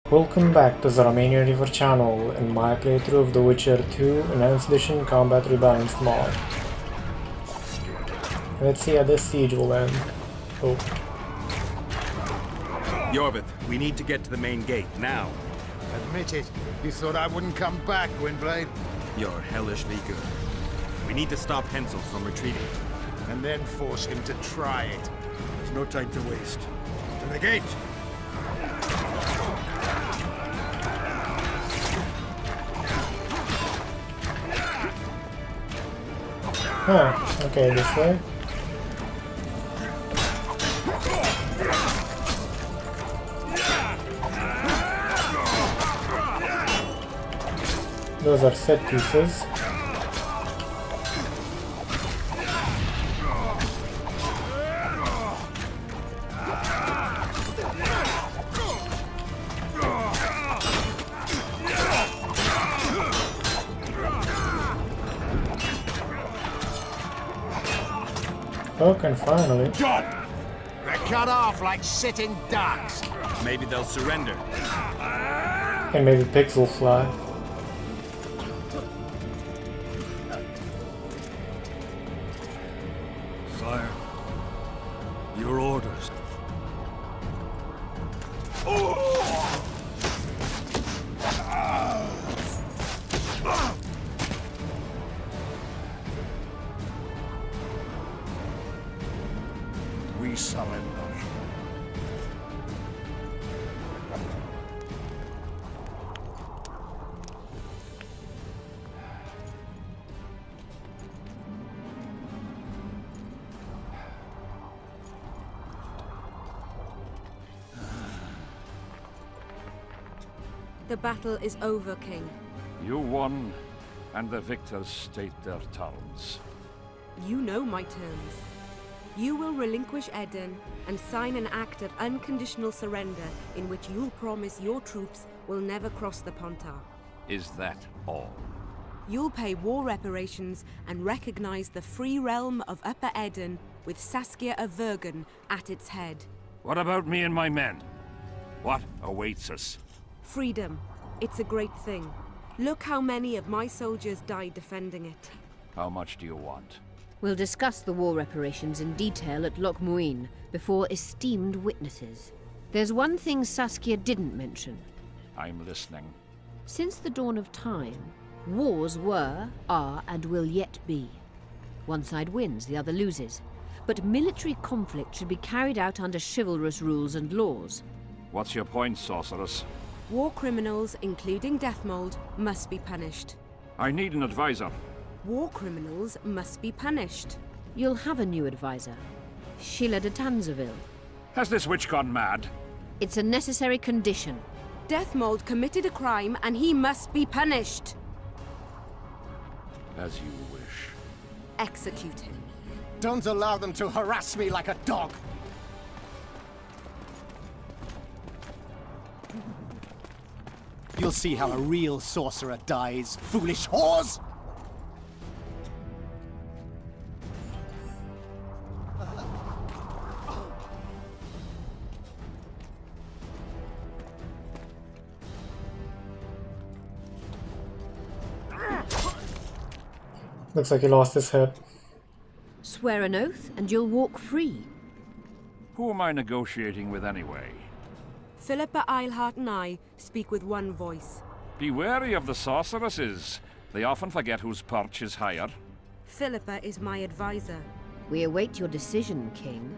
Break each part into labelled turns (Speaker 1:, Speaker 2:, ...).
Speaker 1: Welcome back to the Romanian Reaver channel and my playthrough of The Witcher 2 Enhanced Edition Combat Rebalanced mod. Let's see how this siege will end. Oh.
Speaker 2: Yorvith, we need to get to the main gate, now.
Speaker 3: Admit it. You thought I wouldn't come back, Gwynblade?
Speaker 2: You're hellishly good. We need to stop Hensel from retreating.
Speaker 3: And then force him to try it.
Speaker 2: There's no time to waste. To the gate!
Speaker 1: Huh, okay, this way. Those are set pieces. Okay, finally.
Speaker 3: Done! They're cut off like sitting ducks.
Speaker 2: Maybe they'll surrender.
Speaker 1: And maybe pigs will fly.
Speaker 4: Sire, your orders. We surrender.
Speaker 5: The battle is over, King.
Speaker 4: You won, and the victors state their terms.
Speaker 5: You know my terms. You will relinquish Eden and sign an act of unconditional surrender in which you'll promise your troops will never cross the Pontar.
Speaker 4: Is that all?
Speaker 5: You'll pay war reparations and recognize the free realm of Upper Eden with Saskia of Vergen at its head.
Speaker 4: What about me and my men? What awaits us?
Speaker 5: Freedom. It's a great thing. Look how many of my soldiers died defending it.
Speaker 4: How much do you want?
Speaker 6: We'll discuss the war reparations in detail at Loch Muin before esteemed witnesses. There's one thing Saskia didn't mention.
Speaker 4: I'm listening.
Speaker 6: Since the dawn of time, wars were, are, and will yet be. One side wins, the other loses. But military conflict should be carried out under chivalrous rules and laws.
Speaker 4: What's your point, sorceress?
Speaker 5: War criminals, including Deathmold, must be punished.
Speaker 4: I need an advisor.
Speaker 5: War criminals must be punished.
Speaker 6: You'll have a new advisor. Sheila de Tanzaville.
Speaker 4: Has this witch gone mad?
Speaker 6: It's a necessary condition.
Speaker 5: Deathmold committed a crime and he must be punished.
Speaker 4: As you wish.
Speaker 5: Execute him.
Speaker 3: Don't allow them to harass me like a dog. You'll see how a real sorcerer dies, foolish whores!
Speaker 1: Looks like he lost his head.
Speaker 6: Swear an oath and you'll walk free.
Speaker 4: Who am I negotiating with anyway?
Speaker 5: Philippa Eilhart and I speak with one voice.
Speaker 4: Be wary of the sorceresses. They often forget whose perch is higher.
Speaker 5: Philippa is my advisor.
Speaker 6: We await your decision, King.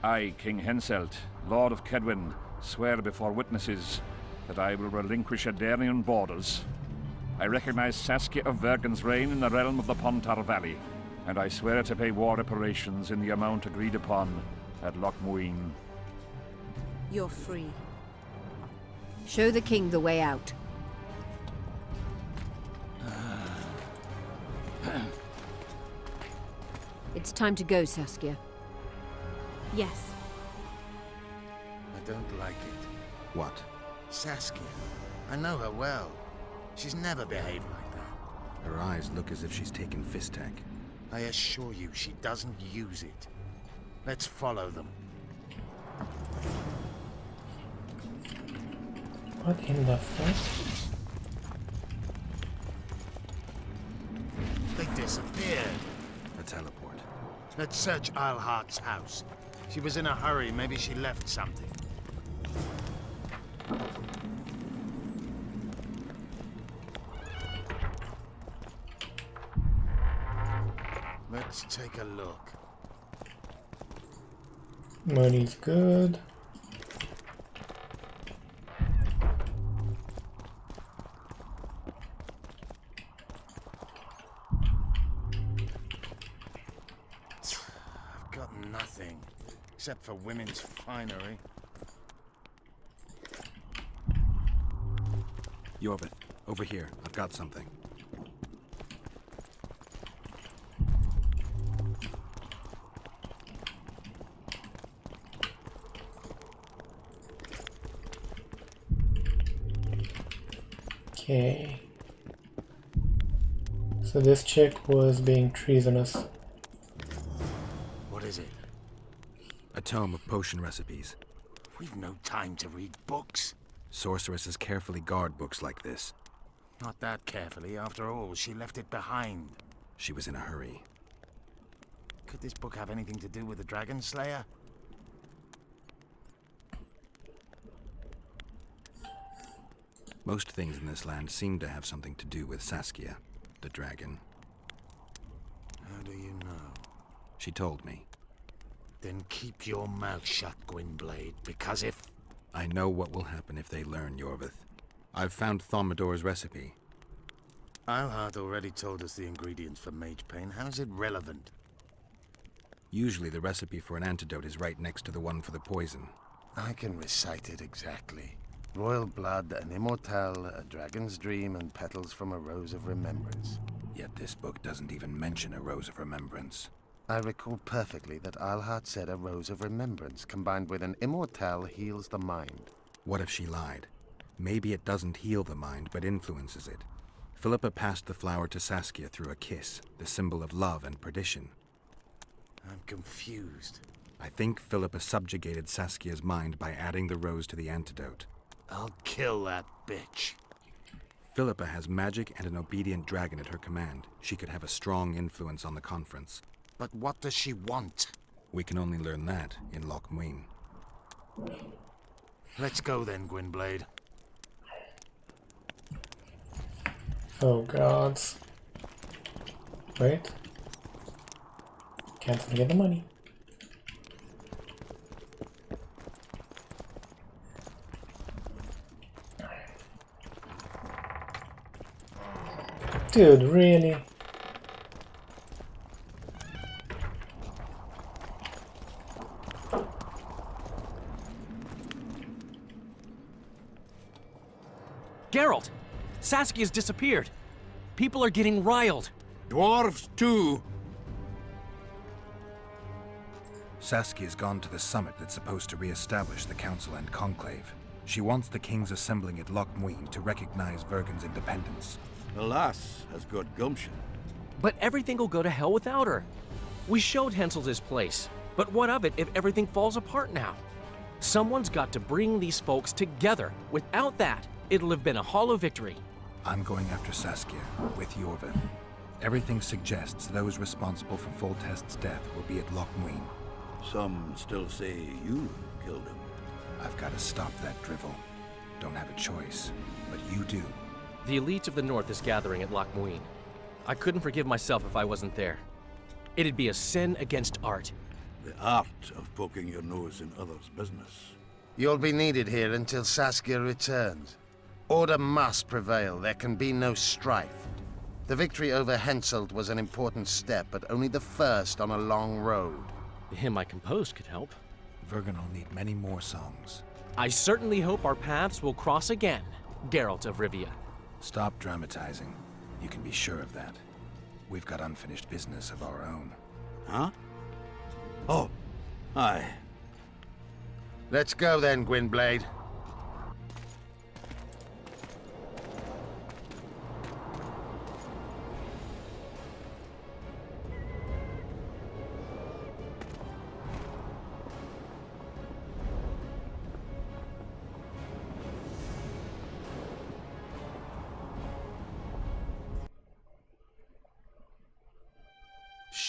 Speaker 4: I, King Henselt, Lord of Kedwin, swear before witnesses that I will relinquish Adarian borders. I recognize Saskia of Vergen's reign in the realm of the Pontar Valley, and I swear to pay war reparations in the amount agreed upon at Loch Muin.
Speaker 5: You're free.
Speaker 6: Show the king the way out. It's time to go, Saskia.
Speaker 5: Yes.
Speaker 3: I don't like it.
Speaker 7: What?
Speaker 3: Saskia. I know her well. She's never behaved like that.
Speaker 7: Her eyes look as if she's taken Fistak.
Speaker 3: I assure you, she doesn't use it. Let's follow them.
Speaker 1: What in the fuck?
Speaker 8: They disappeared.
Speaker 7: A teleport.
Speaker 8: Let's search Eilhart's house. She was in a hurry. Maybe she left something. Let's take a look.
Speaker 1: Money's good.
Speaker 8: I've got nothing, except for women's finery.
Speaker 7: Yorvith, over here. I've got something.
Speaker 1: Okay. So this chick was being treasonous.
Speaker 8: What is it?
Speaker 7: A tome of potion recipes.
Speaker 8: We've no time to read books.
Speaker 7: Sorceresses carefully guard books like this.
Speaker 8: Not that carefully. After all, she left it behind.
Speaker 7: She was in a hurry.
Speaker 8: Could this book have anything to do with the Dragon Slayer?
Speaker 7: Most things in this land seem to have something to do with Saskia, the dragon.
Speaker 8: How do you know?
Speaker 7: She told me.
Speaker 8: Then keep your mouth shut, Gwynblade, because if...
Speaker 7: I know what will happen if they learn, Yorvith. I've found Thaumadour's recipe.
Speaker 8: Eilhart already told us the ingredients for mage pain. How's it relevant?
Speaker 7: Usually the recipe for an antidote is right next to the one for the poison.
Speaker 8: I can recite it exactly. Royal blood, an immortal, a dragon's dream, and petals from a rose of remembrance.
Speaker 7: Yet this book doesn't even mention a rose of remembrance.
Speaker 8: I recall perfectly that Eilhart said a rose of remembrance combined with an immortal heals the mind.
Speaker 7: What if she lied? Maybe it doesn't heal the mind, but influences it. Philippa passed the flower to Saskia through a kiss, the symbol of love and perdition.
Speaker 8: I'm confused.
Speaker 7: I think Philippa subjugated Saskia's mind by adding the rose to the antidote.
Speaker 8: I'll kill that bitch.
Speaker 7: Philippa has magic and an obedient dragon at her command. She could have a strong influence on the conference.
Speaker 8: But what does she want?
Speaker 7: We can only learn that in Loch Muin.
Speaker 8: Let's go then, Gwynblade.
Speaker 1: Oh gods. Wait. Can't forget the money. Dude, really?
Speaker 9: Geralt! Saskia's disappeared. People are getting riled.
Speaker 2: Dwarves too.
Speaker 7: Saskia's gone to the summit that's supposed to re-establish the Council and Conclave. She wants the kings assembling at Loch Muin to recognize Vergen's independence.
Speaker 2: The lass has good gumption.
Speaker 9: But everything will go to hell without her. We showed Hensel's his place. But what of it if everything falls apart now? Someone's got to bring these folks together. Without that, it'll have been a hollow victory.
Speaker 7: I'm going after Saskia, with Yorvith. Everything suggests those responsible for Foltest's death will be at Loch Muin.
Speaker 2: Some still say you killed him.
Speaker 7: I've got to stop that drivel. Don't have a choice, but you do.
Speaker 9: The elite of the North is gathering at Loch Muin. I couldn't forgive myself if I wasn't there. It'd be a sin against art.
Speaker 2: The art of poking your nose in others' business.
Speaker 8: You'll be needed here until Saskia returns. Order must prevail. There can be no strife. The victory over Henselt was an important step, but only the first on a long road.
Speaker 9: The hymn I composed could help.
Speaker 7: Vergen will need many more songs.
Speaker 9: I certainly hope our paths will cross again, Geralt of Rivia.
Speaker 7: Stop dramatizing. You can be sure of that. We've got unfinished business of our own.
Speaker 2: Huh? Oh, aye.
Speaker 8: Let's go then, Gwynblade.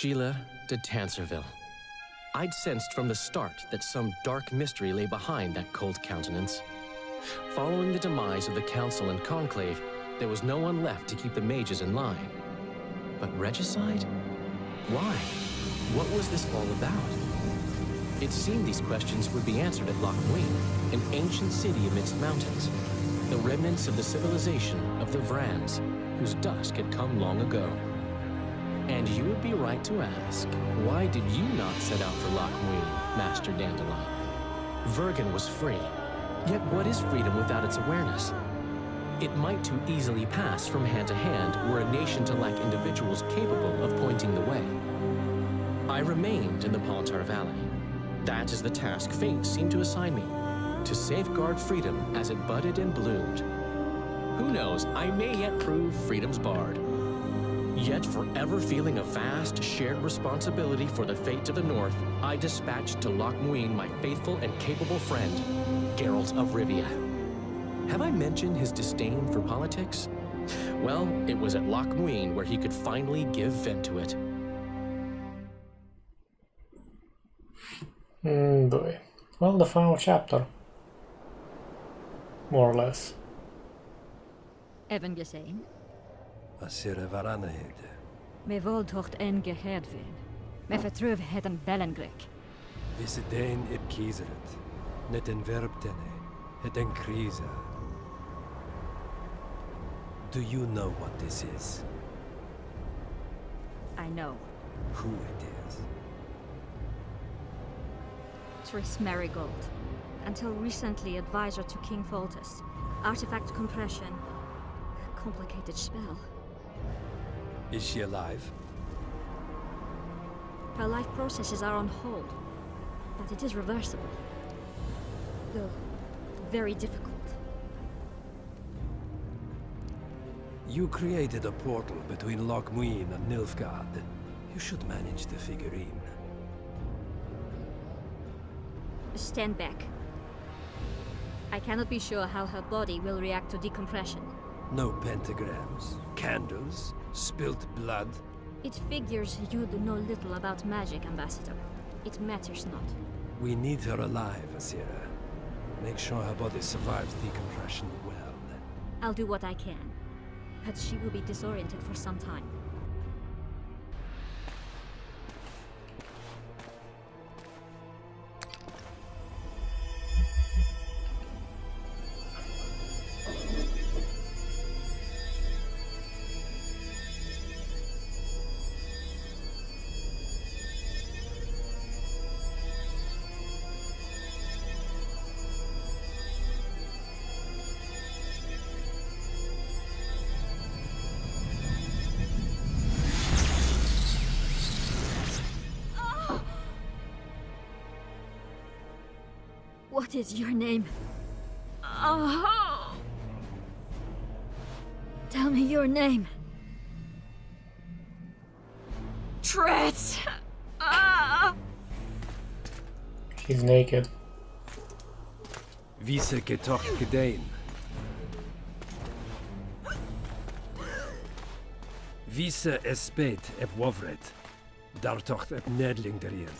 Speaker 9: Sheila de Tanserville. I'd sensed from the start that some dark mystery lay behind that cold countenance. Following the demise of the Council and Conclave, there was no one left to keep the mages in line. But regicide? Why? What was this all about? It seemed these questions would be answered at Loch Muin, an ancient city amidst mountains, the remnants of the civilization of the Vrans, whose dusk had come long ago. And you would be right to ask, why did you not set out for Loch Muin, Master Dandelion? Vergen was free. Yet what is freedom without its awareness? It might too easily pass from hand to hand were a nation to lack individuals capable of pointing the way. I remained in the Pontar Valley. That is the task fate seemed to assign me, to safeguard freedom as it budded and bloomed. Who knows, I may yet prove freedom's bard. Yet forever feeling a vast, shared responsibility for the fate of the North, I dispatched to Loch Muin my faithful and capable friend, Geralt of Rivia. Have I mentioned his disdain for politics? Well, it was at Loch Muin where he could finally give vent to it.
Speaker 1: Boy. Well, the final chapter. More or less.
Speaker 10: Even gesehen?
Speaker 11: Asira varanahid.
Speaker 10: Me voldtocht en gehedvin. Me vertruv het en Bellengrik.
Speaker 11: Visidein ib kiezeret. Net en verbtene. Het en kriza. Do you know what this is?
Speaker 10: I know.
Speaker 11: Who it is?
Speaker 10: Tris Marigold. Until recently advisor to King Foltest. Artifact compression. Complicated spell.
Speaker 11: Is she alive?
Speaker 10: Her life processes are on hold. But it is reversible. Though, very difficult.
Speaker 11: You created a portal between Loch Muin and Nilfgaard. You should manage the figurine.
Speaker 10: Stand back. I cannot be sure how her body will react to decompression.
Speaker 11: No pentagrams, candles, spilt blood.
Speaker 10: It figures you do know little about magic, Ambassador. It matters not.
Speaker 11: We need her alive, Asira. Make sure her body survives decompression well.
Speaker 10: I'll do what I can. But she will be disoriented for some time. What is your name? Oh! Tell me your name. Tris!
Speaker 1: He's naked.
Speaker 11: Vise getocht gedein. Vise espet eb wovret. Dartocht eb nedling derien.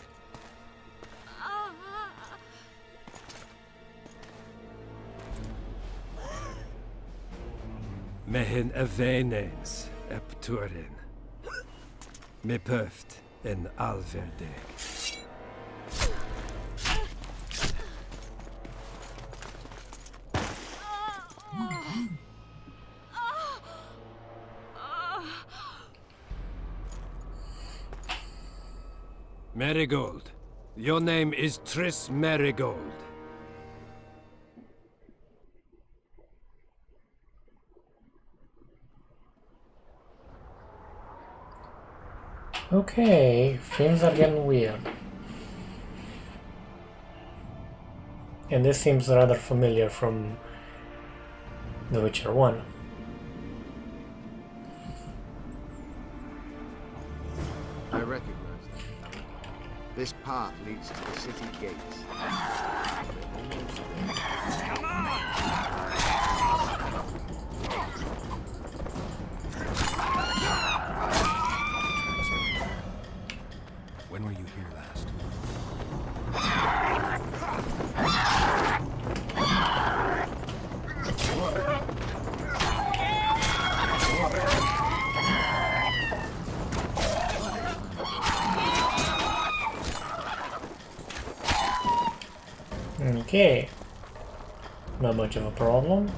Speaker 11: Mehen eveneens eb turin. Me puft en alverdeg. Marigold. Your name is Tris Marigold.
Speaker 1: Okay, things are getting weird. And this seems rather familiar from The Witcher 1.
Speaker 8: I recognize them. This path leads to the city gates.
Speaker 4: Come on!
Speaker 7: fast.
Speaker 1: Okay. Not much of a problem.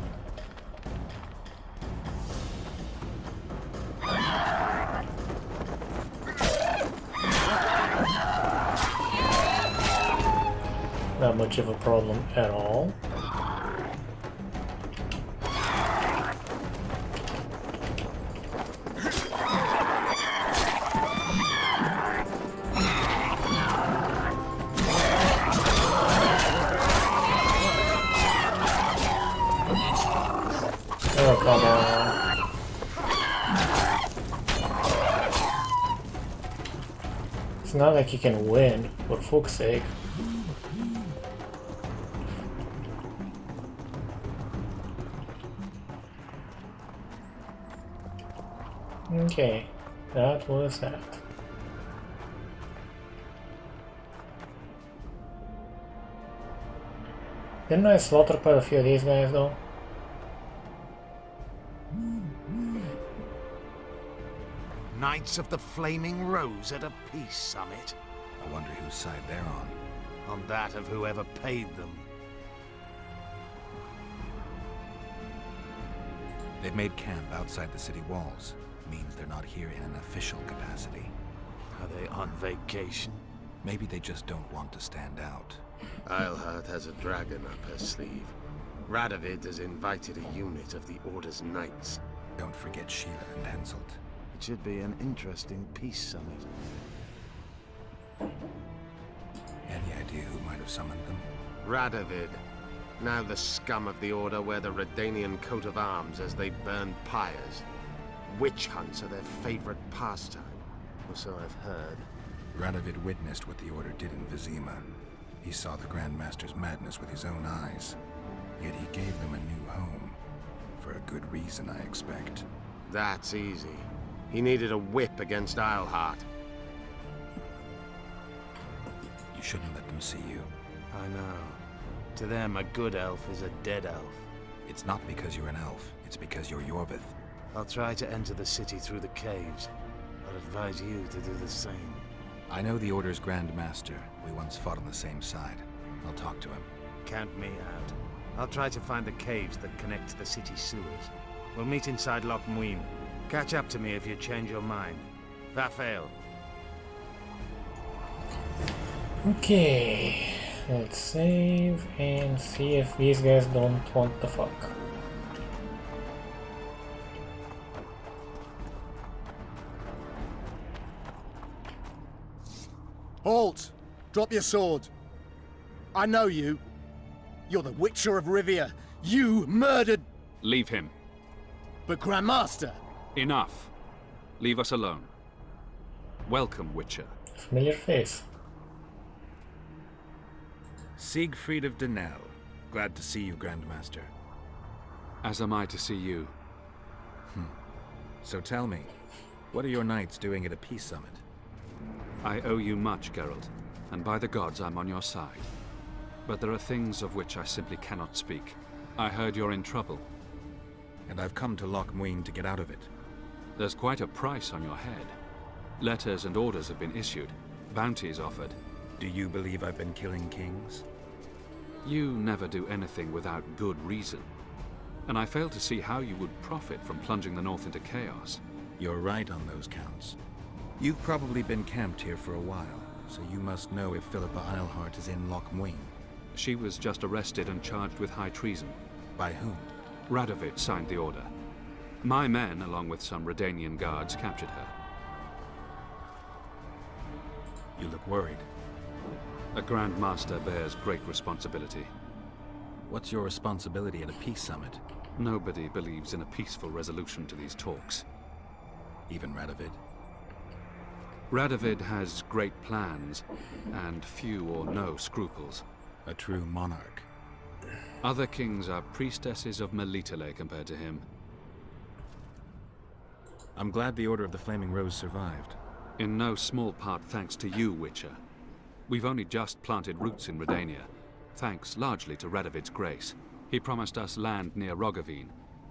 Speaker 1: Not much of a problem at all. Oh, come on. It's not like you can win, for fuck's sake. Okay, that was that. Didn't I slaughter quite a few of these guys though?
Speaker 8: Knights of the Flaming Rose at a peace summit.
Speaker 7: I wonder whose side they're on.
Speaker 8: On that of whoever paid them.
Speaker 7: They've made camp outside the city walls. Means they're not here in an official capacity.
Speaker 8: Are they on vacation?
Speaker 7: Maybe they just don't want to stand out.
Speaker 8: Eilhart has a dragon up her sleeve. Radovid has invited a unit of the Order's knights.
Speaker 7: Don't forget Sheila and Henselt.
Speaker 8: It should be an interesting peace summit.
Speaker 7: Any idea who might have summoned them?
Speaker 8: Radovid. Now the scum of the Order wear the Redanian coat of arms as they burn pyres. Witch hunts are their favorite pastime, or so I've heard.
Speaker 7: Radovid witnessed what the Order did in Vizima. He saw the Grand Master's madness with his own eyes. Yet he gave them a new home. For a good reason, I expect.
Speaker 8: That's easy. He needed a whip against Eilhart.
Speaker 7: You shouldn't let them see you.
Speaker 8: I know. To them, a good elf is a dead elf.
Speaker 7: It's not because you're an elf. It's because you're Yorvith.
Speaker 8: I'll try to enter the city through the caves. I'd advise you to do the same.
Speaker 7: I know the Order's Grand Master. We once fought on the same side. I'll talk to him.
Speaker 8: Count me out. I'll try to find the caves that connect to the city sewers. We'll meet inside Loch Muin. Catch up to me if you change your mind. Vafael.
Speaker 1: Okay, let's save and see if these guys don't want the fuck.
Speaker 3: Halt! Drop your sword. I know you. You're the Witcher of Rivia. You murdered...
Speaker 12: Leave him.
Speaker 3: But Grandmaster.
Speaker 12: Enough. Leave us alone. Welcome, Witcher.
Speaker 1: Familiar face.
Speaker 7: Siegfried of Denel. Glad to see you, Grandmaster.
Speaker 12: As am I to see you.
Speaker 7: So tell me, what are your knights doing at a peace summit?
Speaker 12: I owe you much, Geralt, and by the gods I'm on your side. But there are things of which I simply cannot speak. I heard you're in trouble.
Speaker 7: And I've come to Loch Muin to get out of it.
Speaker 12: There's quite a price on your head. Letters and orders have been issued. Bounties offered.
Speaker 7: Do you believe I've been killing kings?
Speaker 12: You never do anything without good reason. And I fail to see how you would profit from plunging the North into chaos.
Speaker 7: You're right on those counts. You've probably been camped here for a while, so you must know if Philippa Eilhart is in Loch Muin.
Speaker 12: She was just arrested and charged with high treason.
Speaker 7: By whom?
Speaker 12: Radovid signed the order. My men, along with some Redanian guards, captured her.
Speaker 7: You look worried.
Speaker 12: A Grand Master bears great responsibility.
Speaker 7: What's your responsibility at a peace summit?
Speaker 12: Nobody believes in a peaceful resolution to these talks.
Speaker 7: Even Radovid?
Speaker 12: Radovid has great plans, and few or no scruples.
Speaker 7: A true monarch.
Speaker 12: Other kings are priestesses of Melitele compared to him.
Speaker 7: I'm glad the Order of the Flaming Rose survived.
Speaker 12: In no small part thanks to you, Witcher. We've only just planted roots in Redania, thanks largely to Radovid's grace. He promised us land near Rogovine,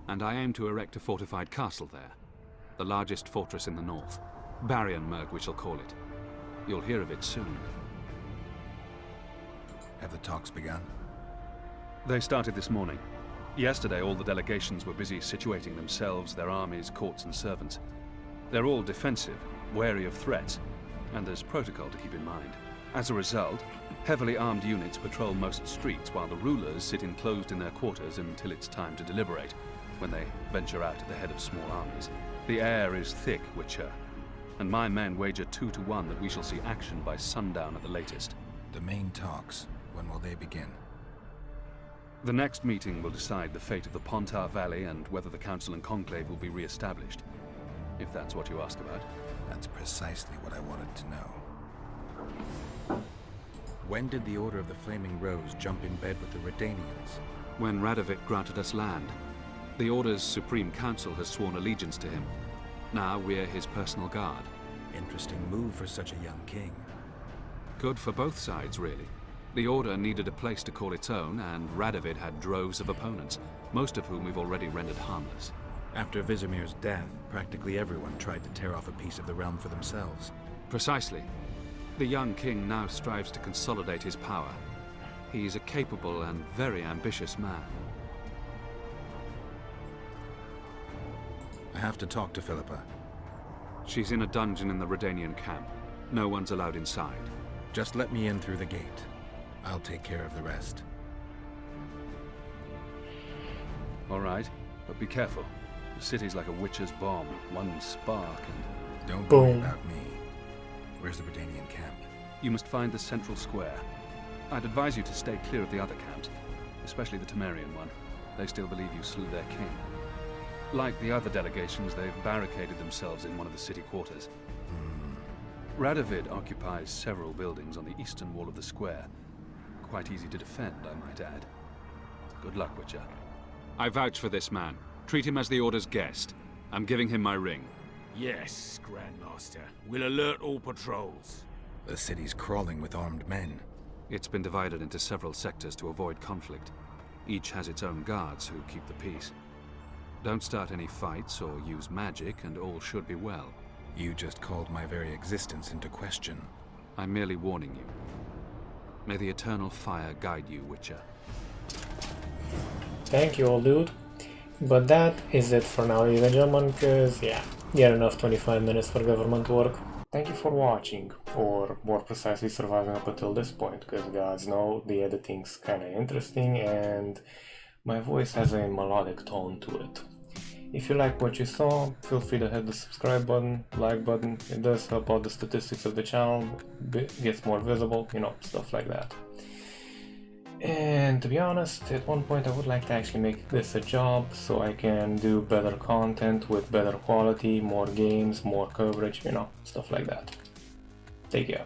Speaker 12: and I aim to erect a fortified castle there. The largest fortress in the north. Barionmerg, we shall call it. You'll hear of it soon.
Speaker 7: Have the talks begun?
Speaker 12: They started this morning. Yesterday, all the delegations were busy situating themselves, their armies, courts, and servants. They're all defensive, wary of threats, and there's protocol to keep in mind. As a result, heavily armed units patrol most streets while the rulers sit enclosed in their quarters until it's time to deliberate, when they venture out at the head of small armies. The air is thick, Witcher, and my men wager 2 to 1 that we shall see action by sundown at the latest.
Speaker 7: The main talks, when will they begin?
Speaker 12: The next meeting will decide the fate of the Pontar Valley and whether the Council and Conclave will be re-established. If that's what you ask about.
Speaker 7: That's precisely what I wanted to know. When did the Order of the Flaming Rose jump in bed with the Redanians?
Speaker 12: When Radovid granted us land. The Order's Supreme Council has sworn allegiance to him. Now we're his personal guard.
Speaker 7: Interesting move for such a young king.
Speaker 12: Good for both sides, really. The Order needed a place to call its own, and Radovid had droves of opponents, most of whom we've already rendered harmless.
Speaker 7: After Vizimir's death, practically everyone tried to tear off a piece of the realm for themselves.
Speaker 12: Precisely. The young king now strives to consolidate his power. He's a capable and very ambitious man.
Speaker 7: I have to talk to Philippa.
Speaker 12: She's in a dungeon in the Redanian camp. No one's allowed inside.
Speaker 7: Just let me in through the gate. I'll take care of the rest.
Speaker 12: All right, but be careful. The city's like a witch's bomb. One spark and...
Speaker 7: Don't
Speaker 1: Boom.
Speaker 7: worry about me. Where's the Redanian camp?
Speaker 12: You must find the central square. I'd advise you to stay clear of the other camps, especially the Temerian one. They still believe you slew their king. Like the other delegations, they've barricaded themselves in one of the city quarters. Radovid occupies several buildings on the eastern wall of the square. Quite easy to defend, I might add. Good luck, Witcher. I vouch for this man. Treat him as the Order's guest. I'm giving him my ring.
Speaker 13: Yes, Grandmaster. We'll alert all patrols.
Speaker 7: The city's crawling with armed men.
Speaker 12: It's been divided into several sectors to avoid conflict. Each has its own guards who keep the peace. Don't start any fights or use magic, and all should be well.
Speaker 7: You just called my very existence into question.
Speaker 12: I'm merely warning you. May the eternal fire guide you, Witcher.
Speaker 1: Thank you, old dude. But that is it for now, ladies and gentlemen, because, yeah, you had enough 25 minutes for government work. Thank you for watching, or more precisely surviving up until this point, because gods know the editing's kinda interesting and my voice has a melodic tone to it. If you like what you saw, feel free to hit the subscribe button, like button. It does help out the statistics of the channel, gets more visible, you know, stuff like that. And to be honest, at one point I would like to actually make this a job so I can do better content with better quality, more games, more coverage, you know, stuff like that. Take care.